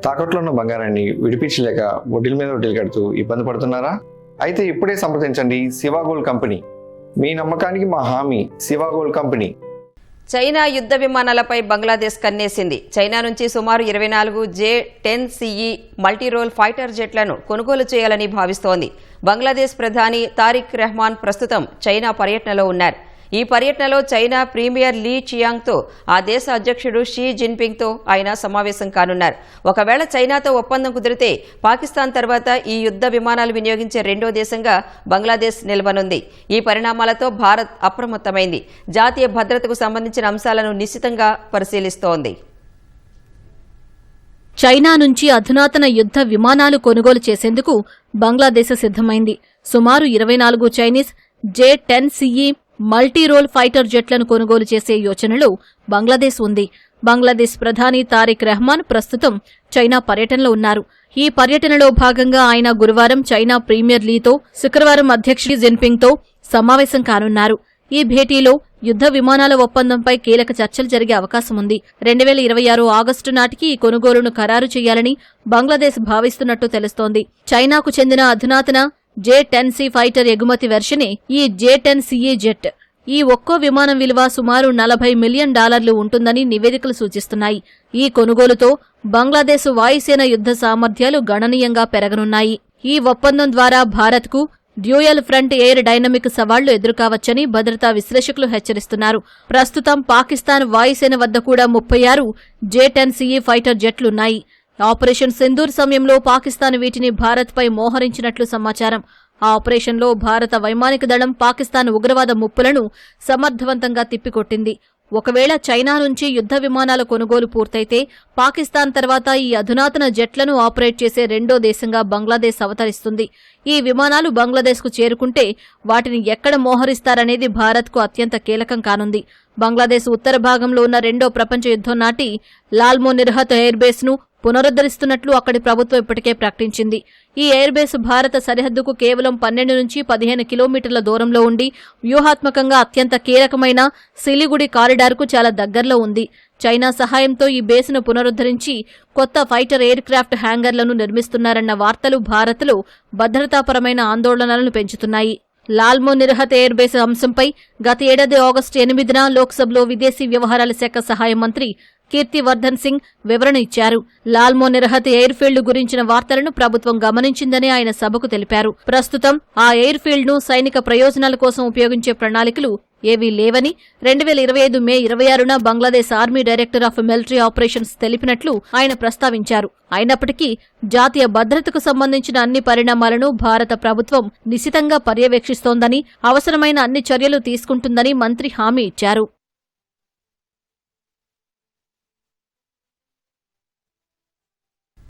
తాకట్లో ఉన్న బంగారాన్ని విడిపించలేక వడ్డీల మీద వడ్డీలు కడుతూ ఇబ్బంది పడుతున్నారా? అయితే ఇప్పుడే సంప్రదించండి శివ గోల్డ్ కంపెనీ. మీ నమ్మకానికి మా హామీ శివ గోల్డ్ కంపెనీ. చైనా యుద్ధ విమానాలపై బంగ్లాదేశ్ కన్నేసింది. చైనా నుంచి సుమారు 24 J-10CE మల్టీరోల్ ఫైటర్ జెట్లను కొనుగోలు చేయాలని భావిస్తోంది. బంగ్లాదేశ్ ప్రధాని తారిక్ రెహమాన్ ప్రస్తుతం చైనా పర్యటనలో ఉన్నారు. ఈ పర్యటనలో చైనా ప్రీమియర్ లీ చియాంగ్తో ఆ దేశ అధ్యక్షుడు షీ జిన్పింగ్తో ఆయన సమావేశం కానున్నారు. ఒకవేళ చైనాతో ఒప్పందం కుదిరితే పాకిస్తాన్ తర్వాత ఈ యుద్ధ విమానాలు వినియోగించే రెండో దేశంగా బంగ్లాదేశ్ నిలవనుంది. ఈ పరిణామాలతో భారత్ అప్రమత్తమైంది. జాతీయ భద్రతకు సంబంధించిన అంశాలను నిశితంగా పరిశీలిస్తోంది. చైనా నుంచి అధునాతన యుద్ధ విమానాలు కొనుగోలు చేసేందుకు బంగ్లాదేశ్ సిద్ధమైంది. సుమారు 24 చైనీస్ J-10CE మల్టీరోల్ ఫైటర్ జెట్లను కొనుగోలు చేసే యోచనలో బంగ్లాదేశ్ ఉంది. బంగ్లాదేశ్ ప్రధాని తారిక్ రెహమాన్ ప్రస్తుతం చైనా పర్యటనలో ఉన్నారు. ఈ పర్యటనలో భాగంగా ఆయన గురువారం చైనా ప్రీమియర్ లీతో, శుక్రవారం అధ్యక్షుడు జిన్పింగ్తో సమావేశం కానున్నారు. ఈ భేటీలో యుద్ధ విమానాల ఒప్పందంపై కీలక చర్చలు జరిగే అవకాశం ఉంది. 2026 ఆగస్టు నాటికి ఈ కొనుగోలును ఖరారు చేయాలని బంగ్లాదేశ్ భావిస్తున్నట్టు తెలుస్తోంది. చైనాకు చెందిన అధునాతన J-10C ఫైటర్ ఎగుమతి వెర్షనే ఈ J-10CE జెట్. ఈ ఒక్కో విమానం విలువ సుమారు $40 మిలియన్ ఉంటుందని నివేదికలు సూచిస్తున్నాయి. ఈ కొనుగోలుతో బంగ్లాదేశ్ వాయుసేన యుద్ధ సామర్థ్యాలు గణనీయంగా పెరగనున్నాయి. ఈ ఒప్పందం ద్వారా భారత్కు డ్యూయల్ ఫ్రంట్ ఎయిర్ డైనమిక్ సవాళ్లు ఎదురుకావచ్చని భద్రతా విశ్లేషకులు హెచ్చరిస్తున్నారు. ప్రస్తుతం పాకిస్తాన్ వాయుసేన వద్ద కూడా 36 J-10CE ఫైటర్ జెట్లున్నాయి. ఆపరేషన్ సింధూర్ సమయంలో పాకిస్తాన్ వీటిని భారత్పై మోహరించినట్లు సమాచారం. ఆ ఆపరేషన్లో భారత వైమానిక దళం పాకిస్తాన్ ఉగ్రవాద ముప్పులను సమర్థవంతంగా తిప్పికొట్టింది. ఒకవేళ చైనా నుంచి యుద్ధ విమానాల కొనుగోలు పూర్తయితే పాకిస్తాన్ తర్వాత ఈ అధునాతన జెట్లను ఆపరేట్ చేసే రెండో దేశంగా బంగ్లాదేశ్ అవతరిస్తుంది. ఈ విమానాలు బంగ్లాదేశ్కు చేరుకుంటే వాటిని ఎక్కడ మోహరిస్తారనేది భారత్కు అత్యంత కీలకం కానుంది. బంగ్లాదేశ్ ఉత్తర భాగంలో ఉన్న రెండో ప్రపంచ యుద్ధం నాటి లాల్మో నిర్హత్ ఎయిర్బేస్ను పునరుద్ధరిస్తున్నట్లు అక్కడి ప్రభుత్వం ఇప్పటికే ప్రకటించింది. ఈ ఎయిర్బేస్ భారత సరిహద్దుకు కేవలం 12 నుంచి 15 కిలోమీటర్ల దూరంలో ఉండి వ్యూహాత్మకంగా అత్యంత కీలకమైన సిలిగుడి కారిడార్కు చాలా దగ్గరలో ఉంది. చైనా సహాయంతో ఈ బేస్ను పునరుద్ధరించి కొత్త ఫైటర్ ఎయిర్ క్రాఫ్ట్ హ్యాంగర్లను నిర్మిస్తున్నారన్న వార్తలు భారత్లో భద్రతాపరమైన ఆందోళనలను పెంచుతున్నాయి. లాల్మో నిర్హత్ ఎయిర్ బేస్ అంశంపై గత ఏడాది ఆగస్టు 8న లోక్సభలో విదేశీ వ్యవహారాల శాఖ సహాయ మంత్రి కీర్తివర్ధన్ సింగ్ వివరణ ఇచ్చారు. లాల్మో నిర్హత్ ఎయిర్ ఫీల్డ్ గురించిన వార్తలను ప్రభుత్వం గమనించిందని ఆయన సభకు తెలిపారు. ప్రస్తుతం ఆ ఎయిర్ ఫీల్డ్ ను సైనిక ప్రయోజనాల కోసం ఉపయోగించే ప్రణాళికలు ఏవీ లేవని 2025 మే 26న Bangladesh army director of military operations తెలిపినట్లు ఆయన ప్రస్తావించారు. అయినప్పటికీ జాతీయ భద్రతకు సంబంధించిన అన్ని పరిణామాలను భారత ప్రభుత్వం నిశితంగా పర్యవేక్షిస్తోందని, అవసరమైన అన్ని చర్యలు తీసుకుంటుందని మంత్రి హామీ ఇచ్చారు.